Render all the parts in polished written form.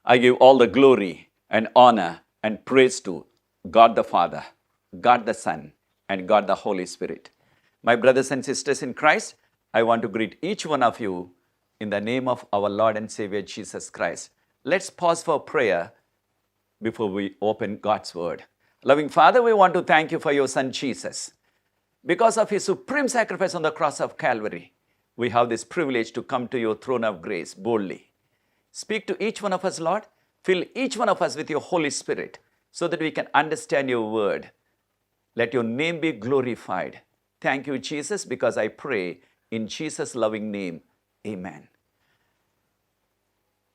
I give all the glory and honor and praise to God the Father, God the Son, and God the Holy Spirit. My brothers and sisters in Christ, I want to greet each one of you in the name of our Lord and Savior Jesus Christ. Let's pause for prayer before we open God's Word. Loving Father, we want to thank you for your Son Jesus. Because of his supreme sacrifice on the cross of Calvary, we have this privilege to come to your throne of grace boldly. Speak to each one of us, Lord. Fill each one of us with your Holy Spirit so that we can understand your word. Let your name be glorified. Thank you, Jesus, because I pray in Jesus' loving name. Amen.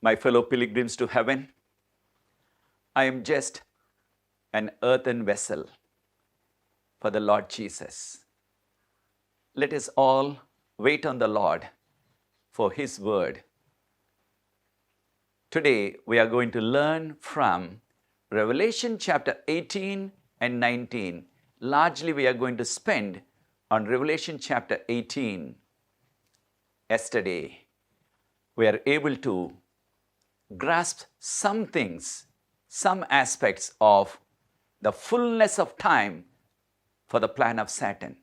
My fellow pilgrims to heaven, I am just an earthen vessel for the Lord Jesus. Let us all wait on the Lord for his word. Today, we are going to learn from Revelation chapter 18 and 19. Largely, we are going to spend on Revelation chapter 18. Yesterday, we are able to grasp some things, some aspects of the fullness of time for the plan of Satan.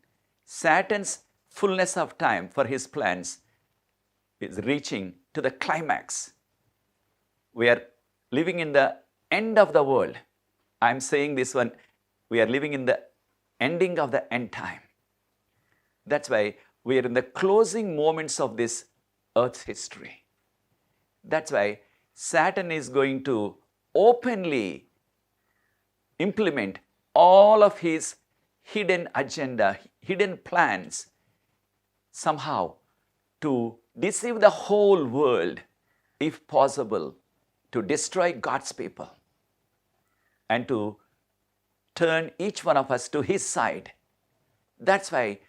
Satan's fullness of time for his plans is reaching to the climax. We are living in the end of the world. I'm saying this one, we are living in the ending of the end time. That's why we are in the closing moments of this earth's history. That's why Satan is going to openly implement all of his hidden agenda, hidden plans, somehow to deceive the whole world, if possible, to destroy God's people and to turn each one of us to his side. That's why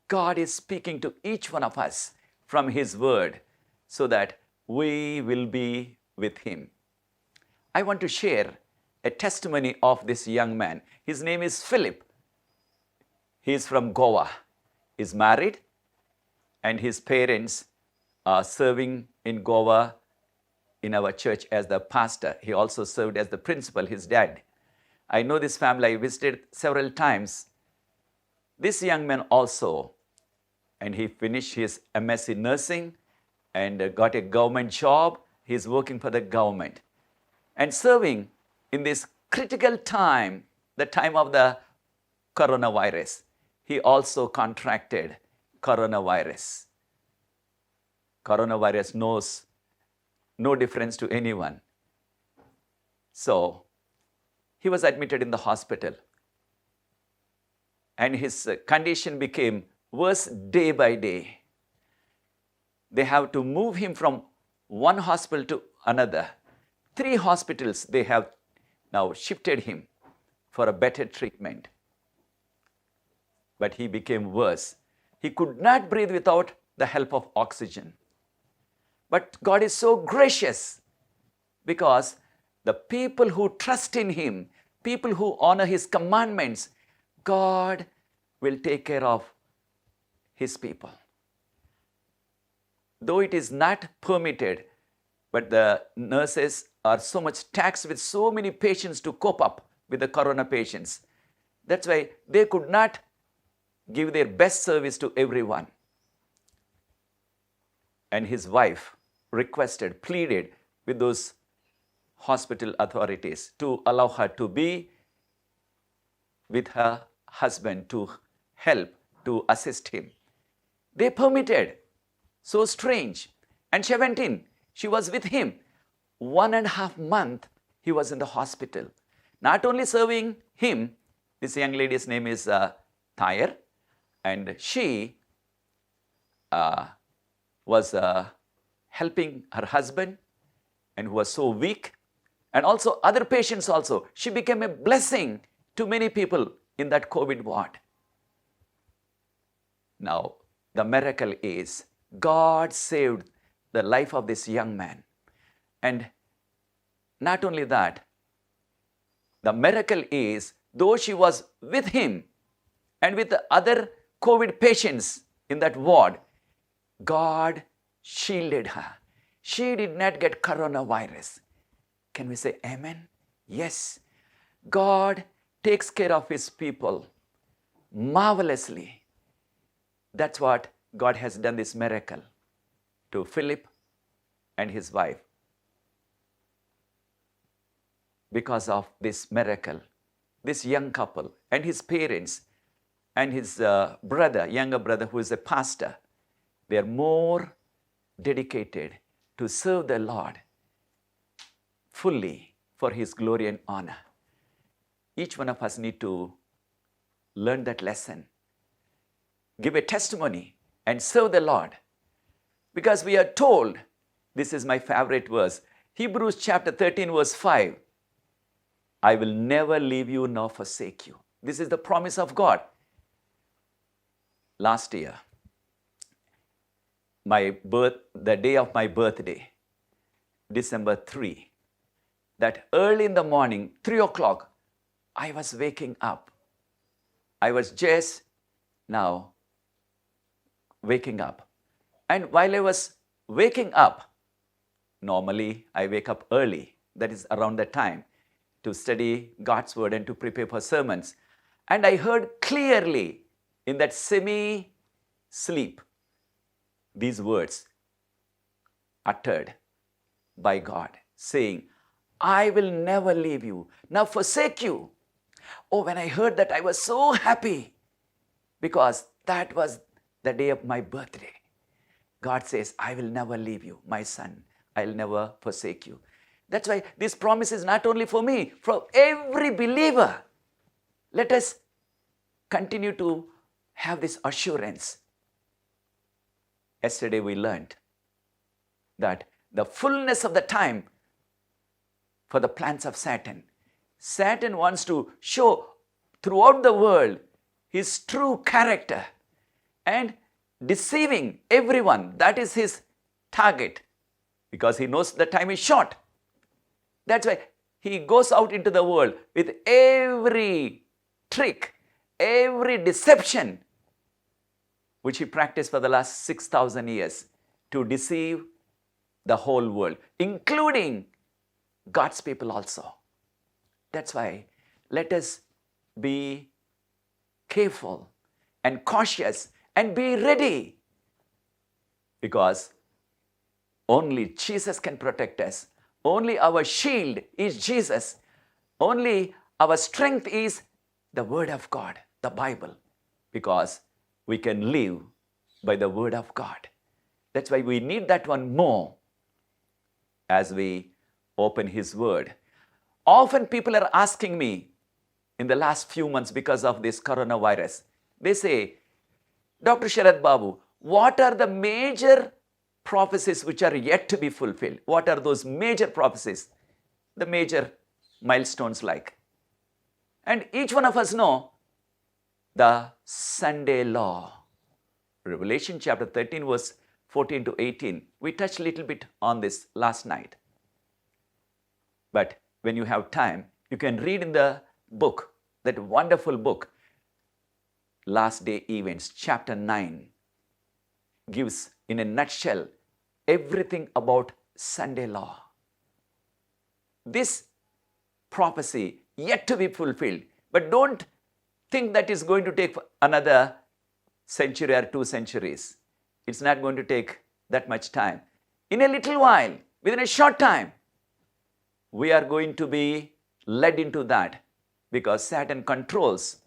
God is speaking to each one of us from his word so that we will be with him. I want to share a testimony of this young man. His name is Philip. He is from Goa. He is married and his parents are serving in Goa in our church as the pastor. He also served as the principal, his dad. I know this family. I visited several times. This young man also, and he finished his MSc nursing and got a government job. He's working for the government and serving in this critical time, the time of the coronavirus. He also contracted coronavirus. Coronavirus knows no difference to anyone. So, he was admitted in the hospital. And his condition became worse day by day. They have to move him from one hospital to another. 3 hospitals they have now shifted him for a better treatment. But he became worse. He could not breathe without the help of oxygen. But God is so gracious because the people who trust in him, people who honor his commandments, God will take care of his people. Though it is not permitted, but the nurses are so much taxed with so many patients to cope up with the corona patients. That's why they could not give their best service to everyone. And his wife requested, pleaded with those hospital authorities to allow her to be with her husband to help, to assist him. They permitted. So strange. And 17, she was with him. 1.5 months he was in the hospital. Not only serving him, this young lady's name is Thayer, and she was helping her husband and who was so weak, and also other patients also. She became a blessing to many people in that COVID ward. Now, the miracle is God saved the life of this young man. And not only that, the miracle is, though she was with him and with the other COVID patients in that ward, God shielded her. She did not get coronavirus. Can we say amen? Yes. God takes care of his people marvelously. That's what God has done, this miracle to Philip and his wife. Because of this miracle, this young couple and his parents and his younger brother who is a pastor, they are more dedicated to serve the Lord fully for his glory and honor. Each one of us need to learn that lesson, give a testimony and serve the Lord. Because we are told, this is my favorite verse, Hebrews chapter 13 verse 5, I will never leave you nor forsake you. This is the promise of God. Last year, the day of my birthday, December 3, that early in the morning, 3 o'clock, I was waking up. I was just now waking up. And while I was waking up, normally I wake up early, that is around that time, to study God's word and to prepare for sermons. And I heard clearly in that semi-sleep these words uttered by God, saying, I will never leave you, nor forsake you. Oh, when I heard that, I was so happy because that was the day of my birthday. God says, I will never leave you, my son. I'll never forsake you. That's why this promise is not only for me, for every believer. Let us continue to have this assurance. Yesterday we learned that the fullness of the time for the plans of Satan. Satan wants to show throughout the world his true character and deceiving everyone. That is his target because he knows the time is short. That's why he goes out into the world with every trick, every deception which he practiced for the last 6,000 years to deceive the whole world, including God's people also. That's why let us be careful and cautious and be ready because only Jesus can protect us. Only our shield is Jesus. Only our strength is the Word of God, the Bible, because we can live by the Word of God. That's why we need that one more as we open His Word. Often people are asking me in the last few months because of this coronavirus, they say, Dr. Sharad Babu, what are the major prophecies which are yet to be fulfilled? What are those major prophecies? The major milestones like. And each one of us know the Sunday law. Revelation chapter 13 verse 14 to 18. We touched a little bit on this last night. But when you have time, you can read in the book, that wonderful book, Last Day Events, chapter 9, gives in a nutshell everything about Sunday law. This prophecy yet to be fulfilled, but don't think that is going to take another century or 2 centuries. It's not going to take that much time. In a little while, within a short time, we are going to be led into that because Satan controls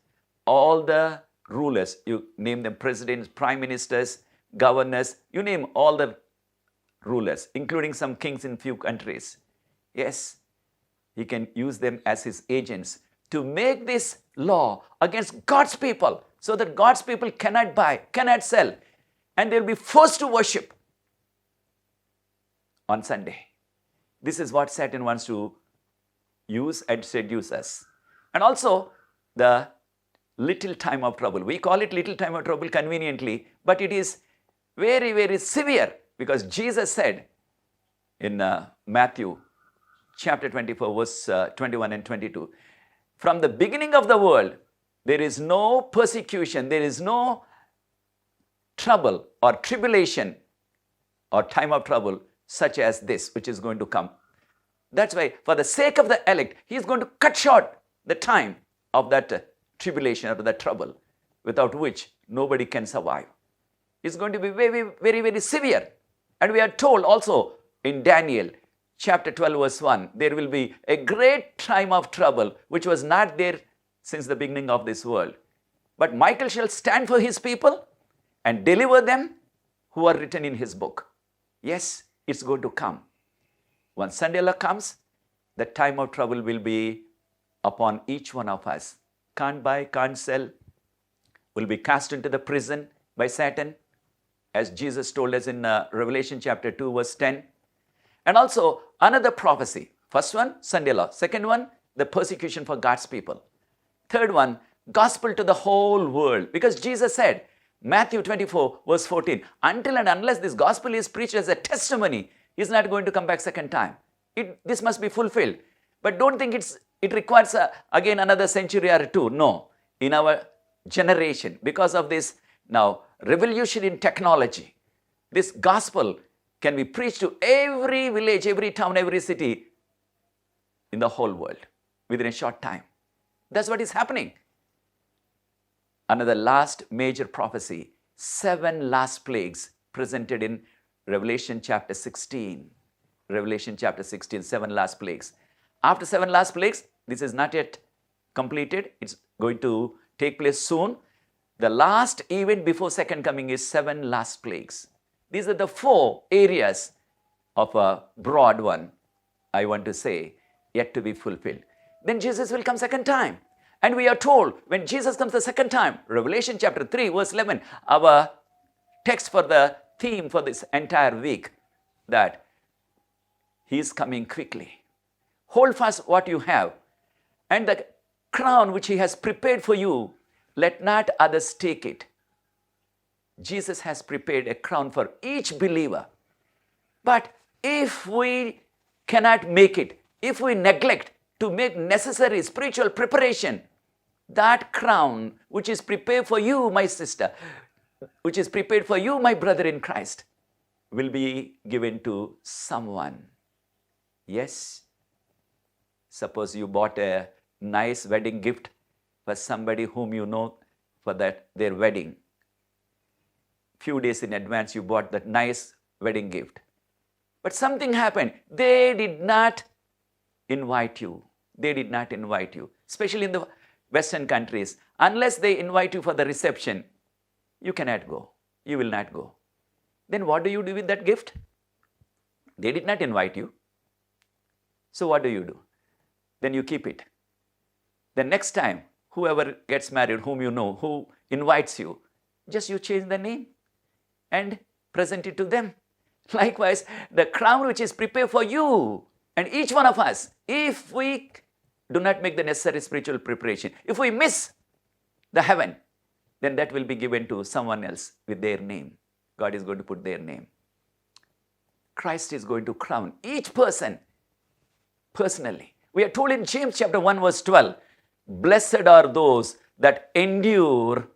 all the rulers. You name them presidents, prime ministers, governors, you name all the rulers, including some kings in few countries. Yes, he can use them as his agents to make this law against God's people so that God's people cannot buy, cannot sell, and they'll be forced to worship on Sunday. This is what Satan wants to use and seduce us. And also the little time of trouble. We call it little time of trouble conveniently, but it is very, very severe because Jesus said in Matthew chapter 24, verse 21 and 22, from the beginning of the world, there is no persecution, there is no trouble or tribulation or time of trouble such as this, which is going to come. That's why, for the sake of the elect, he is going to cut short the time of that tribulation or that trouble, without which nobody can survive. It's going to be very, very, very severe. And we are told also in Daniel chapter 12 verse 1, there will be a great time of trouble which was not there since the beginning of this world. But Michael shall stand for his people and deliver them who are written in his book. Yes, it's going to come. When Sunday law comes, the time of trouble will be upon each one of us. Can't buy, can't sell, will be cast into the prison by Satan, as Jesus told us in Revelation chapter 2 verse 10. And also another prophecy. First one, Sunday law. Second one, the persecution for God's people. Third one, gospel to the whole world. Because Jesus said, Matthew 24 verse 14, until and unless this gospel is preached as a testimony, he's not going to come back second time. This must be fulfilled. But don't think it requires again another century or two. No. In our generation, because of this now revolution in technology, this gospel can be preached to every village, every town, every city in the whole world within a short time. That's what is happening. Another last major prophecy, 7 last plagues presented in Revelation chapter 16. Revelation chapter 16, 7 last plagues. After 7 last plagues, this is not yet completed. It's going to take place soon. The last event before second coming is 7 last plagues. These are the 4 areas of a broad one, I want to say, yet to be fulfilled. Then Jesus will come second time. And we are told when Jesus comes the second time, Revelation chapter 3 verse 11, our text for the theme for this entire week, that he is coming quickly. Hold fast what you have, and the crown which he has prepared for you, let not others take it. Jesus has prepared a crown for each believer. But if we cannot make it, if we neglect to make necessary spiritual preparation, that crown which is prepared for you, my sister, which is prepared for you, my brother in Christ, will be given to someone. Yes. Suppose you bought a nice wedding gift for somebody whom you know for their wedding. Few days in advance you bought that nice wedding gift. But something happened. They did not invite you. They did not invite you. Especially in the Western countries. Unless they invite you for the reception, you cannot go. You will not go. Then what do you do with that gift? They did not invite you. So what do you do? Then you keep it. The next time, whoever gets married, whom you know, who invites you, just you change the name and present it to them. Likewise, the crown which is prepared for you and each one of us, if we do not make the necessary spiritual preparation, if we miss the heaven, then that will be given to someone else with their name. God is going to put their name. Christ is going to crown each person personally. We are told in James chapter 1 verse 12, blessed are those that endure,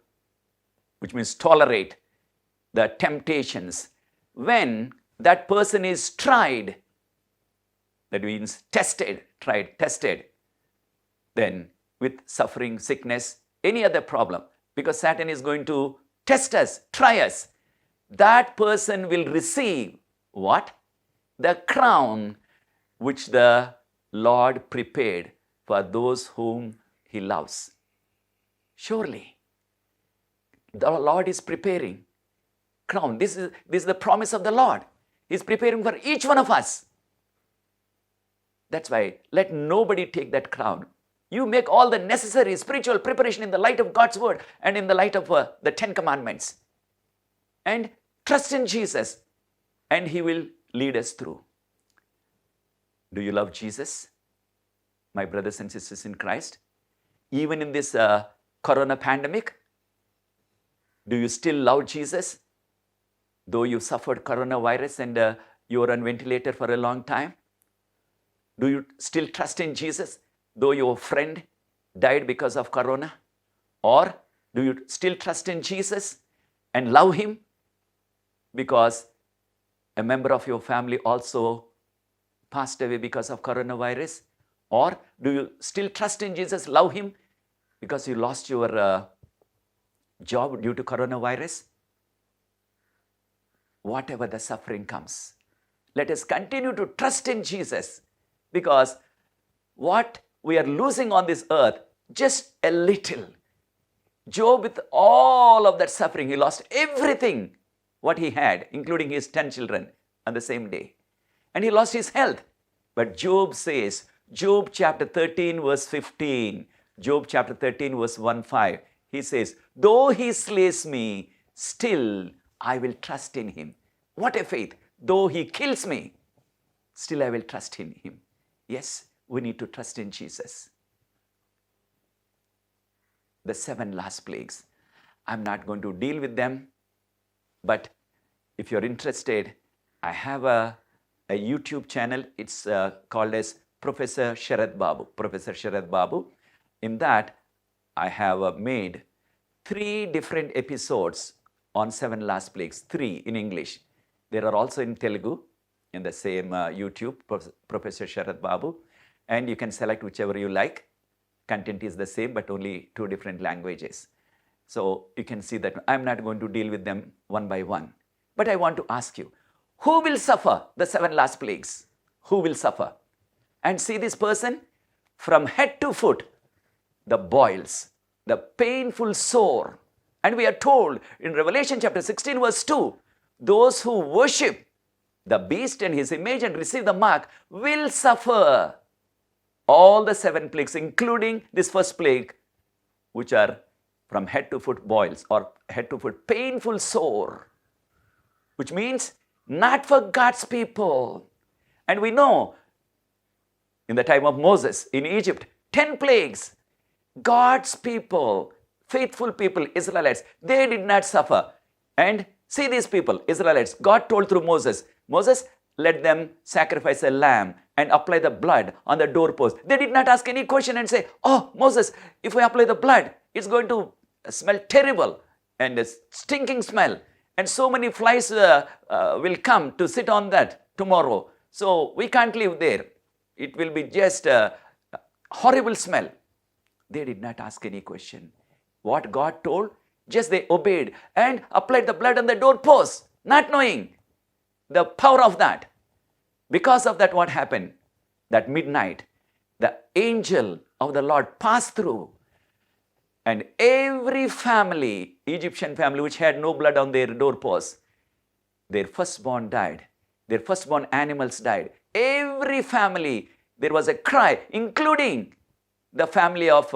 which means tolerate, the temptations. When that person is tried, that means tested, then with suffering, sickness, any other problem, because Satan is going to test us, try us, that person will receive what? The crown which the Lord prepared for those whom he loves. Surely, the Lord is preparing crown. This is the promise of the Lord. He is preparing for each one of us. That's why let nobody take that crown. You make all the necessary spiritual preparation in the light of God's word and in the light of the 10 commandments. And trust in Jesus, and he will lead us through. Do you love Jesus, my brothers and sisters in Christ? Even in this corona pandemic, do you still love Jesus? Though you suffered coronavirus and you were on ventilator for a long time? Do you still trust in Jesus, though your friend died because of corona? Or do you still trust in Jesus and love him because a member of your family also passed away because of coronavirus? Or do you still trust in Jesus, love him because you lost your job due to coronavirus? Whatever the suffering comes, let us continue to trust in Jesus, because what we are losing on this earth, just a little. Job, with all of that suffering, he lost everything what he had, including his 10 children on the same day. And he lost his health. But Job says, Job chapter 13 verse 15, Job chapter 13 verse 1-5, he says, though he slays me, still I will trust in him. What a faith. Though he kills me, still I will trust in him. Yes, we need to trust in Jesus. The 7 last plagues. I'm not going to deal with them, but if you're interested, I have a YouTube channel. It's called as Professor Sharad Babu. Professor Sharad Babu. In that, I have made 3 different episodes on 7 last plagues. 3 in English. There are also in Telugu in the same YouTube, Professor Sharad Babu. And you can select whichever you like. Content is the same, but only 2 different languages. So you can see that I'm not going to deal with them one by one. But I want to ask you, who will suffer the 7 last plagues? Who will suffer? And see this person, from head to foot, the boils, the painful sore. And we are told in Revelation chapter 16 verse 2, those who worship the beast and his image and receive the mark will suffer all the 7 plagues, including this first plague, which are from head to foot boils or head to foot painful sore, which means not for God's people. And we know in the time of Moses in Egypt, 10 plagues, God's people, faithful people, Israelites, they did not suffer. And see these people, Israelites, God told through Moses, Moses, let them sacrifice a lamb and apply the blood on the doorpost. They did not ask any question and say, oh, Moses, if we apply the blood, it's going to smell terrible and a stinking smell. And so many flies will come to sit on that tomorrow. So we can't live there. It will be just a horrible smell. They did not ask any question. What God told, just they obeyed and applied the blood on the doorpost, not knowing the power of that. Because of that, what happened? That midnight, the angel of the Lord passed through, and every family, Egyptian family which had no blood on their doorposts, their firstborn died. Their firstborn animals died. Every family, there was a cry, including the family of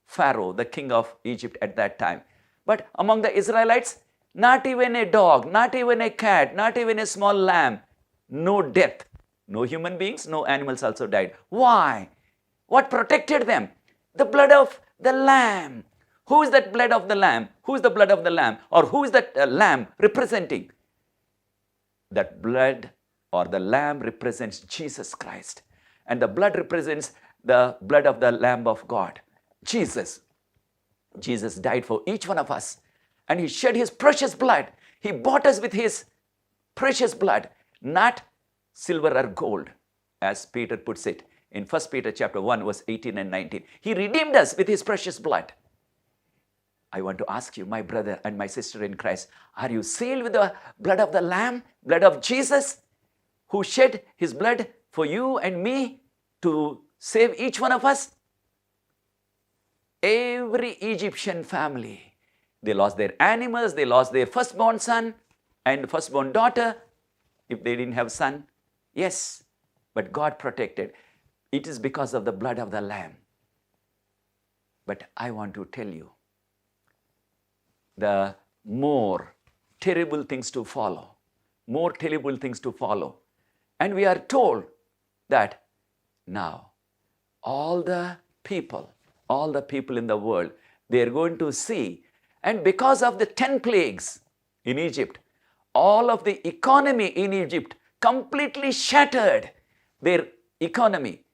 Pharaoh, the king of Egypt at that time. But among the Israelites, not even a dog, not even a cat, not even a small lamb, no death. No human beings, no animals also died. Why? What protected them? The blood of the lamb. Who is that blood of the lamb? Who is the blood of the lamb? Or who is that lamb representing? That blood or the lamb represents Jesus Christ. And the blood represents the blood of the Lamb of God, Jesus. Jesus died for each one of us. And he shed his precious blood. He bought us with his precious blood, not silver or gold, as Peter puts it in 1 Peter chapter 1, verse 18 and 19. He redeemed us with his precious blood. I want to ask you, my brother and my sister in Christ, are you sealed with the blood of the Lamb, blood of Jesus, who shed his blood for you and me to save each one of us? Every Egyptian family, they lost their animals, they lost their firstborn son and firstborn daughter, if they didn't have son. Yes, but God protected. It is because of the blood of the Lamb. But I want to tell you, the more terrible things to follow, more terrible things to follow. And we are told that now all the people in the world, they are going to see, and because of the 10 plagues in Egypt, all of the economy in Egypt completely shattered. Their economy,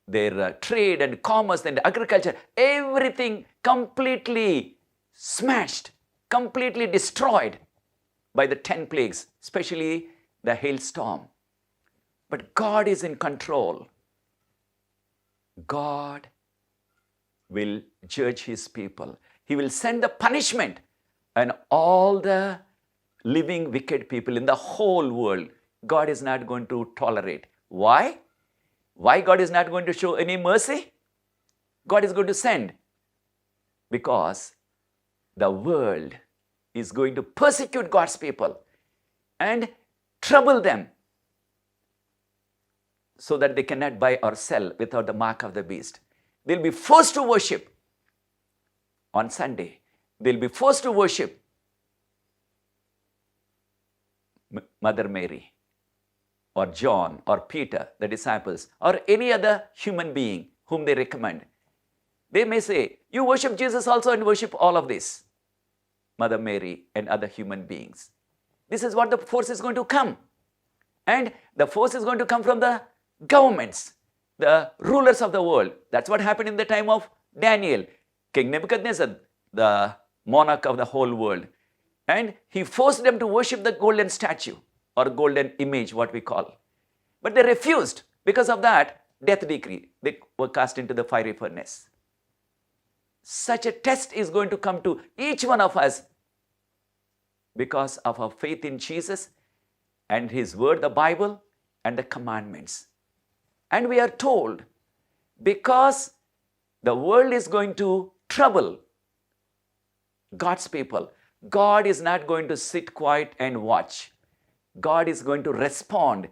their trade and commerce and agriculture, everything completely smashed, completely destroyed by the 10 plagues, especially the hailstorm. But God is in control. God will judge his people. He will send the punishment, and all the living wicked people in the whole world, God is not going to tolerate. Why? Why God is not going to show any mercy? God is going to send. Because the world is going to persecute God's people and trouble them so that they cannot buy or sell without the mark of the beast. They'll be forced to worship on Sunday. They'll be forced to worship Mother Mary or John or Peter, the disciples, or any other human being whom they recommend. They may say, you worship Jesus also and worship all of this, Mother Mary and other human beings. This is what the force is going to come. And the force is going to come from the governments, the rulers of the world. That's what happened in the time of Daniel. King Nebuchadnezzar, the monarch of the whole world. And he forced them to worship the golden statue or golden image, what we call. But they refused. Because of that, death decree. They were cast into the fiery furnace. Such a test is going to come to each one of us because of our faith in Jesus and his word, the Bible, and the commandments. And we are told, because the world is going to trouble God's people, God is not going to sit quiet and watch. God is going to respond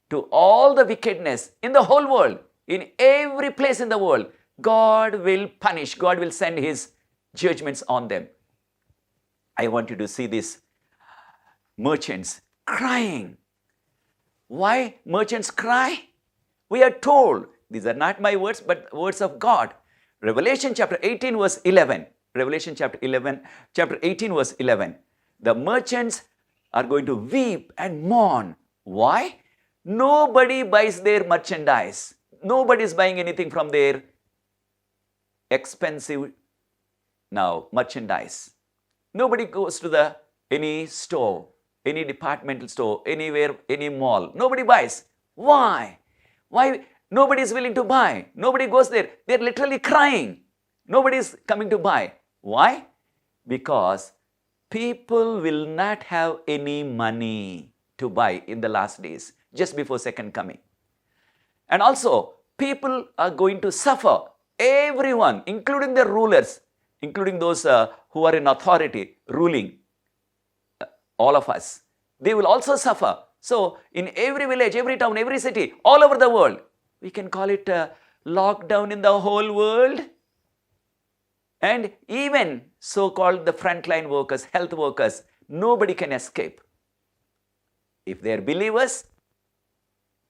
to all the wickedness in the whole world, in every place in the world. God will punish. God will send his judgments on them. I want you to see these merchants crying. Why merchants cry? We are told, these are not my words, but words of God. Revelation chapter 18 verse 11. Revelation chapter 18 verse 11. The merchants are going to weep and mourn. Why? Nobody buys their merchandise. Nobody is buying anything from their expensive merchandise. Nobody goes to any store, any departmental store, anywhere, any mall. Nobody buys. Why? Why nobody is willing to buy? Nobody goes there. They're literally crying. Nobody is coming to buy. Why? Because people will not have any money to buy in the last days, just before second coming. And also, people are going to suffer. Everyone, including the rulers, including those who are in authority, ruling, all of us, they will also suffer. So, in every village, every town, every city, all over the world, we can call it a lockdown in the whole world. And even so-called the frontline workers, health workers, nobody can escape. If they are believers,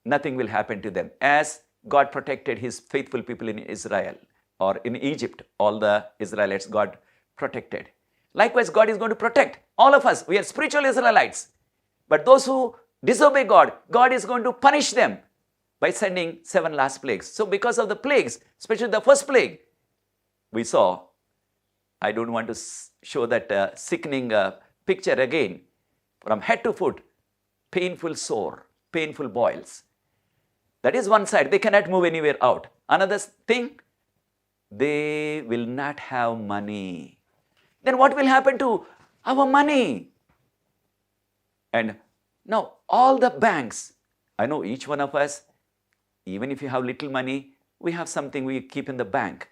nothing will happen to them. As God protected his faithful people in Israel or in Egypt, all the Israelites God protected. Likewise, God is going to protect all of us. We are spiritual Israelites. But those who disobey God, God is going to punish them by sending 7 last plagues. So because of the plagues, especially the first plague, we saw, I don't want to show that sickening picture again, from head to foot, painful sore, painful boils. That is one side. They cannot move anywhere out. Another thing, they will not have money. Then what will happen to our money? And now all the banks, I know each one of us, even if you have little money, we have something we keep in the bank.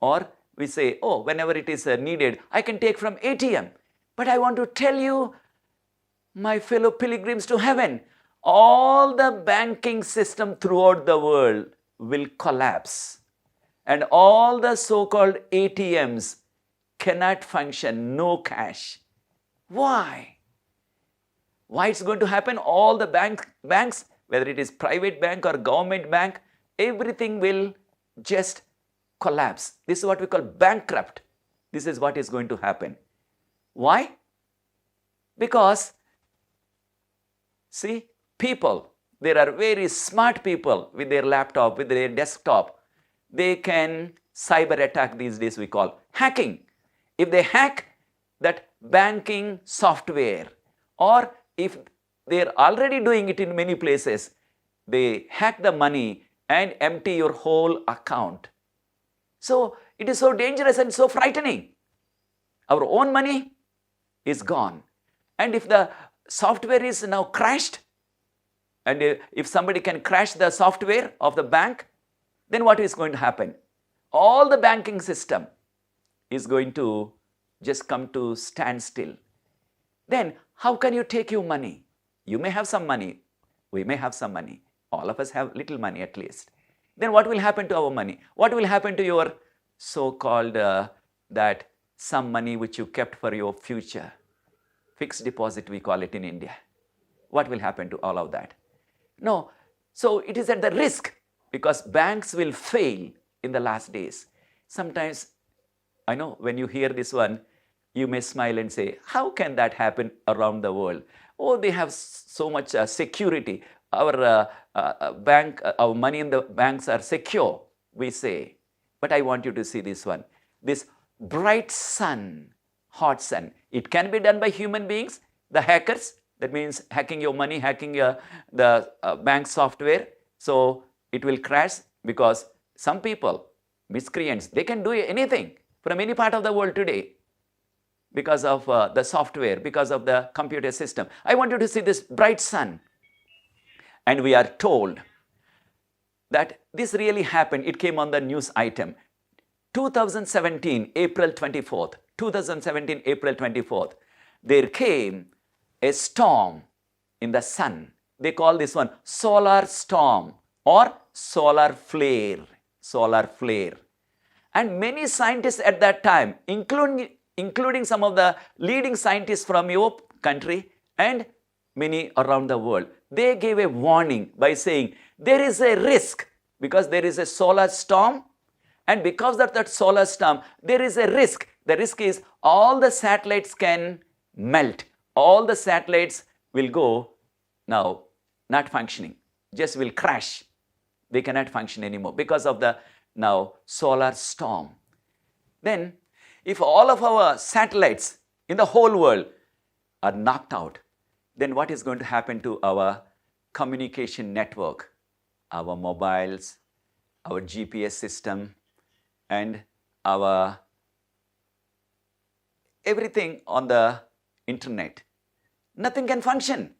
Or we say, oh, whenever it is needed, I can take from ATM. But I want to tell you, my fellow pilgrims to heaven, all the banking system throughout the world will collapse. And all the so-called ATMs cannot function, no cash. Why? Why it's going to happen? All the banks, whether it is private bank or government bank, everything will just collapse. This is what we call bankrupt. This is what is going to happen. Why? Because, see, people, there are very smart people with their laptop, with their desktop. They can cyber attack these days, we call hacking. If they hack that banking software, or if they are already doing it in many places, they hack the money and empty your whole account. So it is so dangerous and so frightening. Our own money is gone. And if the software is now crashed, and if somebody can crash the software of the bank, then what is going to happen? All the banking system is going to just come to standstill. Then how can you take your money? You may have some money. We may have some money. All of us have little money at least. Then what will happen to our money? What will happen to your so-called that some money which you kept for your future? Fixed deposit we call it in India. What will happen to all of that? No. So it is at the risk because banks will fail in the last days. Sometimes, I know when you hear this one, you may smile and say, how can that happen around the world? Oh, they have so much security. Our our money in the banks are secure, we say. But I want you to see this one. This bright sun, hot sun. It can be done by human beings, the hackers. That means hacking your money, hacking the bank software. So it will crash because some people, miscreants, they can do anything from any part of the world today because of the software, because of the computer system. I want you to see this bright sun. And we are told that this really happened. It came on the news item. 2017, April 24th, 2017, April 24th, there came a storm in the sun. They call this one solar storm or solar flare, solar flare. And many scientists at that time, including some of the leading scientists from your country and many around the world, they gave a warning by saying there is a risk because there is a solar storm, and because of that solar storm, there is a risk. The risk is all the satellites can melt. All the satellites will go now not functioning, just will crash. They cannot function anymore because of the now solar storm. Then if all of our satellites in the whole world are knocked out, then what is going to happen to our communication network, our mobiles, our GPS system, and our everything on the internet? Nothing can function.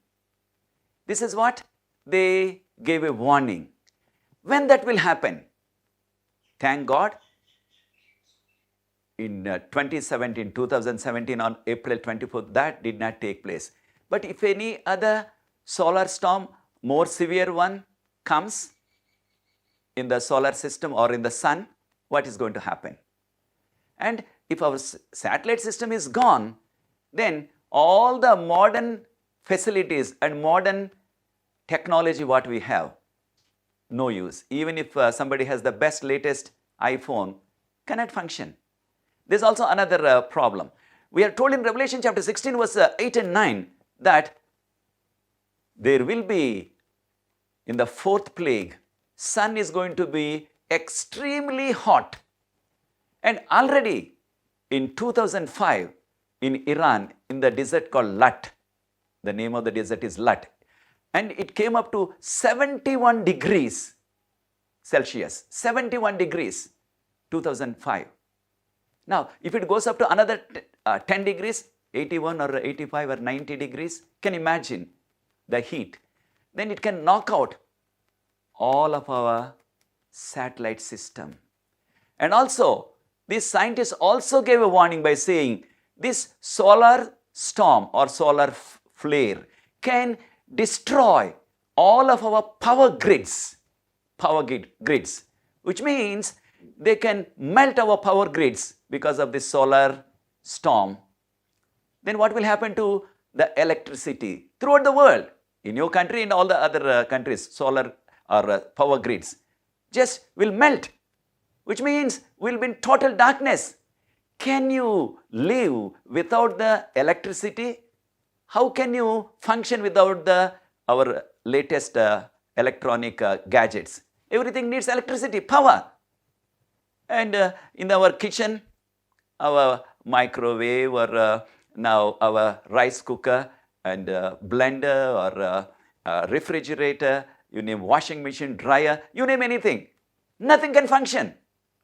This is what they gave a warning. When that will happen? Thank God, in 2017 on April 24th, that did not take place. But if any other solar storm, more severe one comes in the solar system or in the sun, what is going to happen? And if our satellite system is gone, then all the modern facilities and modern technology what we have, no use. Even if somebody has the best latest iPhone, cannot function. There's also another problem. We are told in Revelation chapter 16 verse 8 and 9 that there will be in the fourth plague, sun is going to be extremely hot. And already in 2005 in Iran, in the desert called Lat, the name of the desert is Lat, and it came up to 71 degrees Celsius, 71 degrees, 2005. Now, if it goes up to another 10 degrees, 81 or 85 or 90 degrees, can you imagine the heat? Then it can knock out all of our satellite system. And also, these scientists also gave a warning by saying this solar storm or solar flare can destroy all of our power grids, which means they can melt our power grids because of this solar storm. Then what will happen to the electricity throughout the world? In your country, in all the other countries, solar or power grids just will melt, which means we'll be in total darkness. Can you live without the electricity? How can you function without our latest electronic gadgets? Everything needs electricity, power. And in our kitchen, our microwave or now our rice cooker and blender or refrigerator you name washing machine, dryer, you name anything. Nothing can function.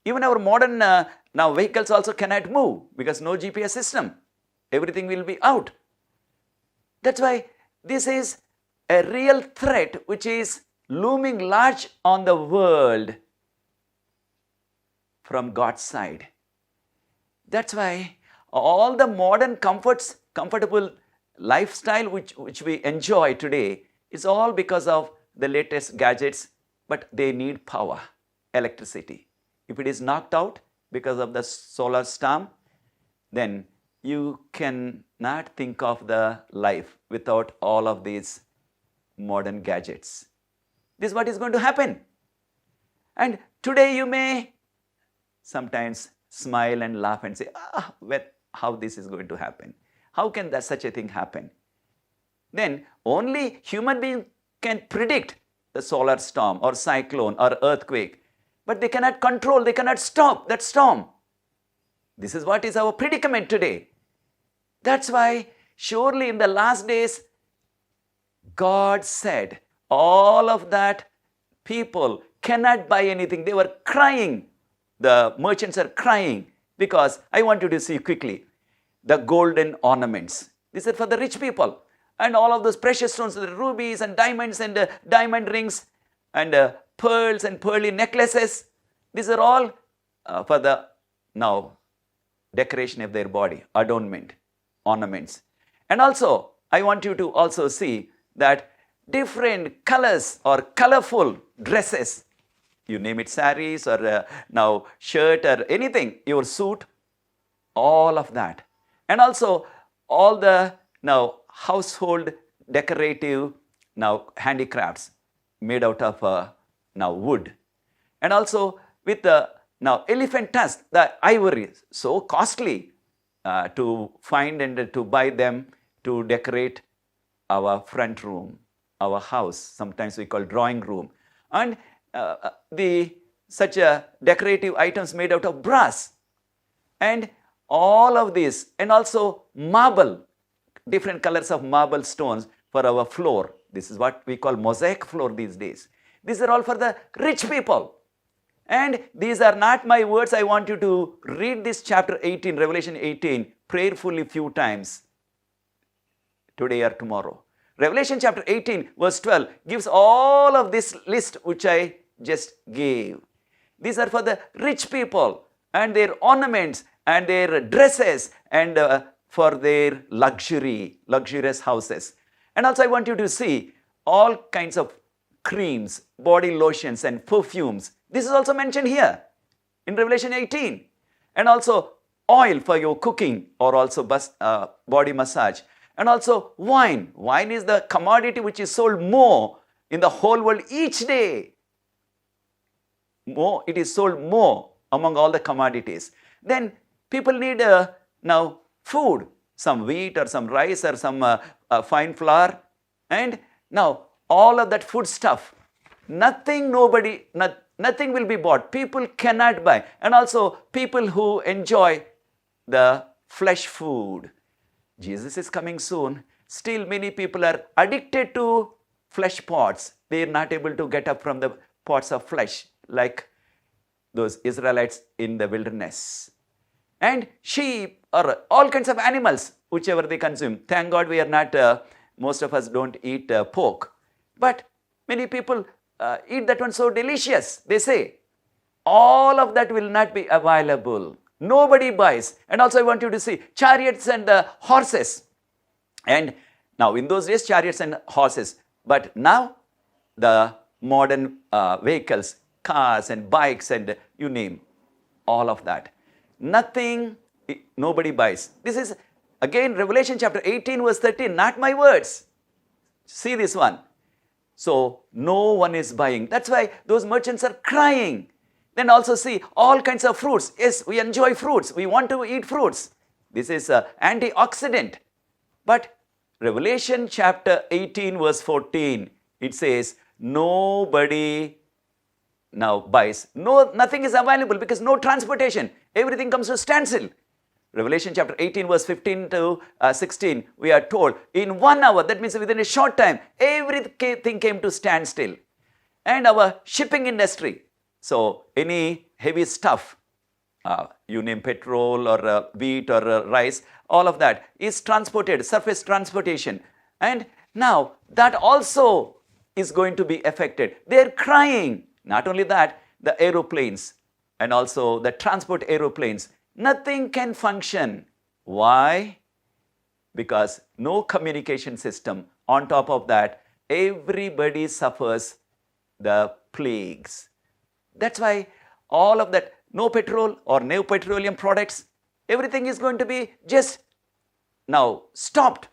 Even our modern now vehicles also cannot move because no GPS system. Everything will be out. That's why this is a real threat which is looming large on the world from God's side. That's why all the modern comfortable lifestyle which we enjoy today is all because of the latest gadgets, but they need power, electricity. If it is knocked out because of the solar storm, then you cannot think of the life without all of these modern gadgets. This is what is going to happen. And today you may sometimes smile and laugh and say, how this is going to happen? How can such a thing happen? Then only human beings can predict the solar storm or cyclone or earthquake, but they cannot control, they cannot stop that storm. This is what is our predicament today. That's why surely in the last days, God said all of that people cannot buy anything. They were crying. The merchants are crying because I want you to see quickly the golden ornaments. These are for the rich people. And all of those precious stones, the rubies and diamonds and diamond rings and pearls and pearly necklaces. These are all for the now decoration of their body, adornment, ornaments. And also, I want you to also see that different colors or colorful dresses, you name it, saris or now shirt or anything, your suit, all of that. And also all the now household decorative now handicrafts made out of now wood. And also with the now elephant tusk, the ivory, so costly to find and to buy them to decorate our front room, our house, sometimes we call drawing room. And such decorative items made out of brass. And all of this, and also marble, different colors of marble stones for our floor. This is what we call mosaic floor these days. These are all for the rich people. And these are not my words. I want you to read this chapter 18, Revelation 18, prayerfully few times, today or tomorrow. Revelation chapter 18, verse 12 gives all of this list which I just gave. These are for the rich people and their ornaments and their dresses and for their luxurious houses. And also I want you to see all kinds of creams, body lotions and perfumes. This is also mentioned here in Revelation 18. And also oil for your cooking or also body massage. And also wine. Wine is the commodity which is sold more in the whole world each day. It is sold more among all the commodities. Then people need now food, some wheat or some rice or some fine flour. And now all of that food stuff, nothing will be bought. People cannot buy. And also people who enjoy the flesh food. Jesus is coming soon. Still many people are addicted to flesh pots. They are not able to get up from the pots of flesh like those Israelites in the wilderness. And sheep or all kinds of animals, whichever they consume. Thank God we are not, most of us don't eat pork. But many people eat that one so delicious. They say all of that will not be available. Nobody buys. And also I want you to see chariots and horses. And now in those days chariots and horses. But now the modern vehicles, cars and bikes and you name all of that. Nothing, nobody buys. This is again Revelation chapter 18 verse 13, not my words. See this one. So no one is buying. That's why those merchants are crying. Then also see all kinds of fruits. Yes, we enjoy fruits. We want to eat fruits. This is antioxidant. But Revelation chapter 18 verse 14, it says nobody now buys. Nothing is available because no transportation. Everything comes to standstill. Revelation chapter 18 verse 15 to 16, we are told in 1 hour, that means within a short time, everything came to standstill. and our shipping industry. So any heavy stuff, you name petrol or wheat or rice, all of that is transported, surface transportation. And now that also is going to be affected. They're crying. Not only that, the aeroplanes and also the transport aeroplanes, nothing can function. Why? Because no communication system. On top of that, everybody suffers the plagues. That's why all of that, no petrol or no petroleum products, everything is going to be just now stopped.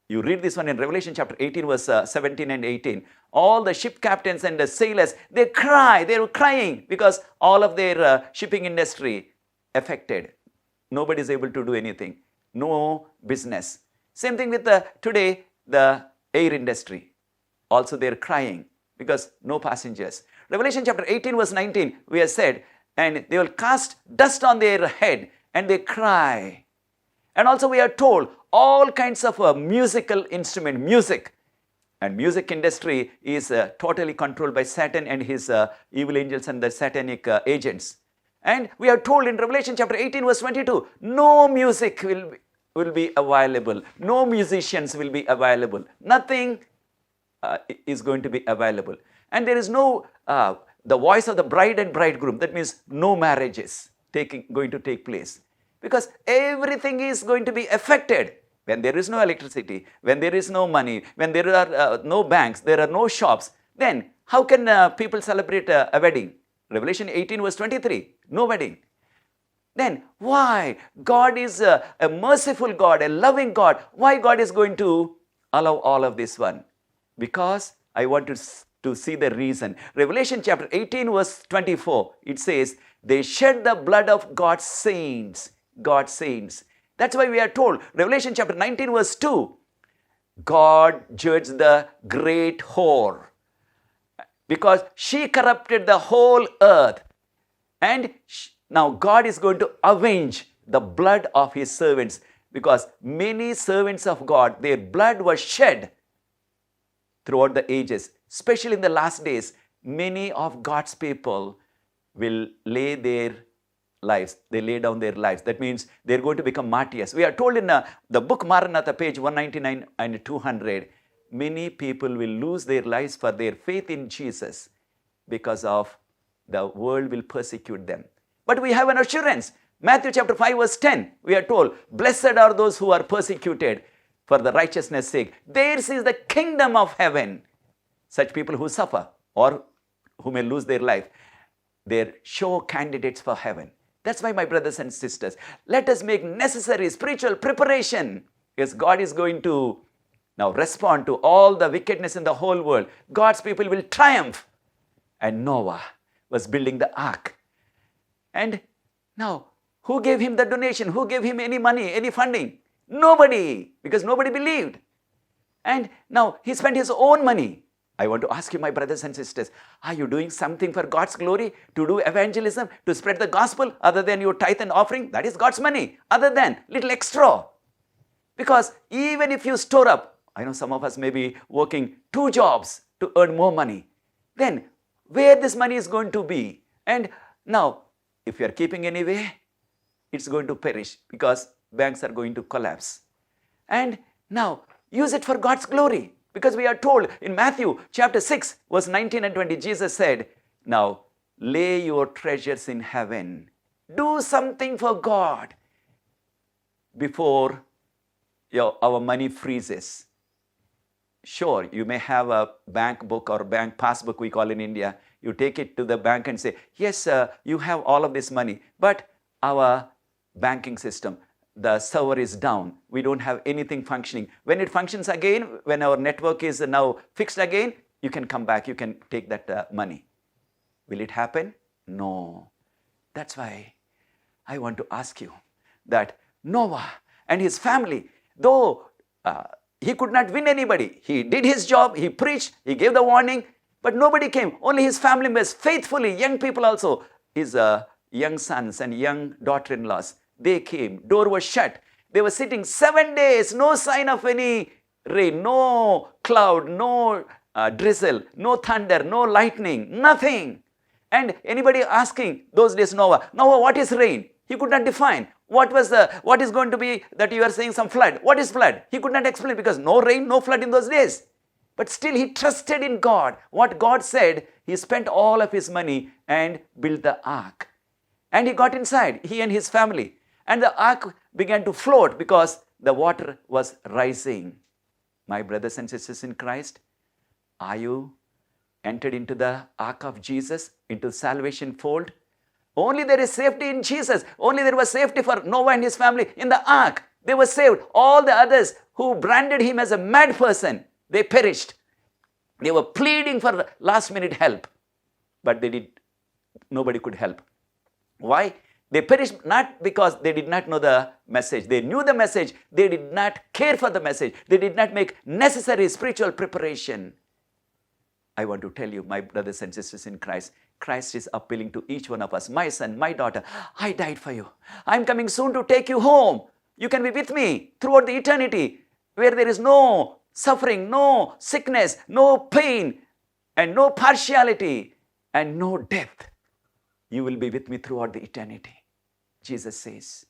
You read this one in Revelation chapter 18 verse 17 and 18. All the ship captains and the sailors, they were crying because all of their shipping industry affected. Nobody is able to do anything. No business. Same thing with today, the air industry. Also they're crying because no passengers. Revelation chapter 18 verse 19, we have said, and they will cast dust on their head and they cry. And also we are told all kinds of musical instrument, music. And music industry is totally controlled by Satan and his evil angels and the satanic agents. And we are told in Revelation chapter 18 verse 22, no music will be available. No musicians will be available. Nothing is going to be available. And there is no, the voice of the bride and bridegroom, that means no marriages going to take place. Because everything is going to be affected. When there is no electricity, when there is no money, when there are no banks, there are no shops, then how can people celebrate a wedding? Revelation 18 verse 23, no wedding. Then why? God is a merciful God, a loving God. Why God is going to allow all of this one? Because I want to see the reason. Revelation chapter 18 verse 24, it says, they shed the blood of God's saints. God's saints. That's why we are told, Revelation chapter 19 verse 2, God judged the great whore because she corrupted the whole earth. And now God is going to avenge the blood of his servants, because many servants of God, their blood was shed throughout the ages. Especially in the last days, many of God's people will lay their lives. They lay down their lives. That means they're going to become martyrs. We are told in the book Maranatha, page 199 and 200, many people will lose their lives for their faith in Jesus because of the world will persecute them. But we have an assurance. Matthew chapter 5 verse 10, we are told, blessed are those who are persecuted for the righteousness' sake. Theirs is the kingdom of heaven. Such people who suffer or who may lose their life, they're sure candidates for heaven. That's why, my brothers and sisters, let us make necessary spiritual preparation, because God is going to now respond to all the wickedness in the whole world. God's people will triumph. And Noah was building the ark. And now, who gave him the donation? Who gave him any money, any funding? Nobody, because nobody believed. And now he spent his own money. I want to ask you, my brothers and sisters, are you doing something for God's glory, to do evangelism, to spread the gospel, other than your tithe and offering? That is God's money, other than little extra. Because even if you store up, I know some of us may be working 2 jobs to earn more money, then where this money is going to be? And now, if you are keeping anyway, it's going to perish, because banks are going to collapse. And now, use it for God's glory. Because we are told in Matthew chapter 6 verse 19 and 20, Jesus said, now lay your treasures in heaven. Do something for God before our money freezes. Sure, you may have a bank book or bank passbook, we call in India. You take it to the bank and say, yes, you have all of this money, but our banking system, the server is down. We don't have anything functioning. When it functions again, when our network is now fixed again, you can come back, you can take that money. Will it happen? No. That's why I want to ask you that Noah and his family, though he could not win anybody, he did his job, he preached, he gave the warning, but nobody came. Only his family members, faithfully, young people also, his young sons and young daughter-in-laws, they came. Door was shut. They were sitting 7 days, no sign of any rain, no cloud, no drizzle, no thunder, no lightning, nothing. And anybody asking those days Noah, what is rain? He could not define. What is going to be that you are saying some flood? What is flood? He could not explain because no rain, no flood in those days. But still he trusted in God. What God said, he spent all of his money and built the ark. And he got inside, he and his family. And the ark began to float because the water was rising. My brothers and sisters in Christ, are you entered into the ark of Jesus, into salvation fold? Only there is safety in Jesus. Only there was safety for Noah and his family in the ark. They were saved. All the others who branded him as a mad person, they perished. They were pleading for last minute help. But nobody could help. Why? They perished not because they did not know the message. They knew the message. They did not care for the message. They did not make necessary spiritual preparation. I want to tell you, my brothers and sisters in Christ, Christ is appealing to each one of us. My son, my daughter, I died for you. I'm coming soon to take you home. You can be with me throughout the eternity where there is no suffering, no sickness, no pain, and no partiality, and no death. You will be with me throughout the eternity. Jesus says,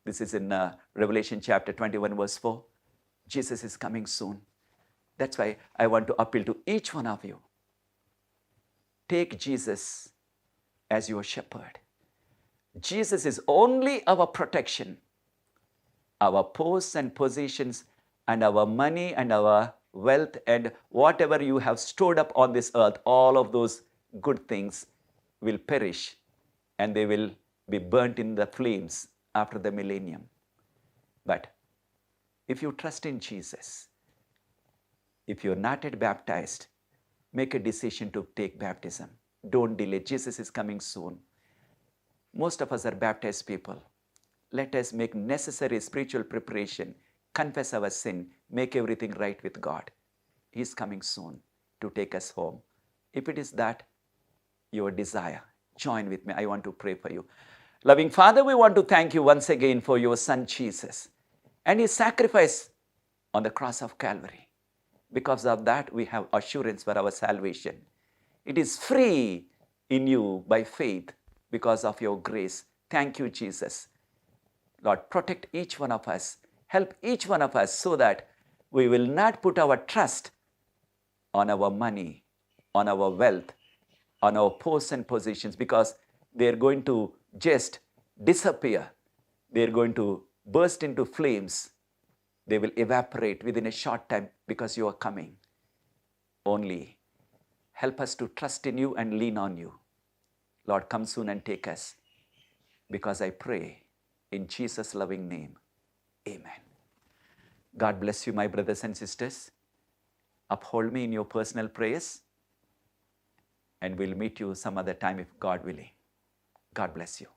this is in Revelation chapter 21 verse 4. Jesus is coming soon. That's why I want to appeal to each one of you. Take Jesus as your shepherd. Jesus is only our protection. Our posts and positions and our money and our wealth and whatever you have stored up on this earth, all of those good things will perish and they will be burnt in the flames after the millennium. But if you trust in Jesus, if you're not yet baptized, make a decision to take baptism. Don't delay. Jesus is coming soon. Most of us are baptized people. Let us make necessary spiritual preparation, confess our sin, make everything right with God. He is coming soon to take us home. If it is that your desire, join with me. I want to pray for you. Loving Father, we want to thank you once again for your Son Jesus and his sacrifice on the cross of Calvary. Because of that, we have assurance for our salvation. It is free in you by faith because of your grace. Thank you, Jesus. Lord, protect each one of us. Help each one of us so that we will not put our trust on our money, on our wealth, on our posts and positions, because they're going to just disappear. They're going to burst into flames. They will evaporate within a short time because you are coming. Only help us to trust in you and lean on you. Lord, come soon and take us, because I pray in Jesus' loving name. Amen. God bless you, my brothers and sisters. Uphold me in your personal prayers, and we'll meet you some other time if God willing. God bless you.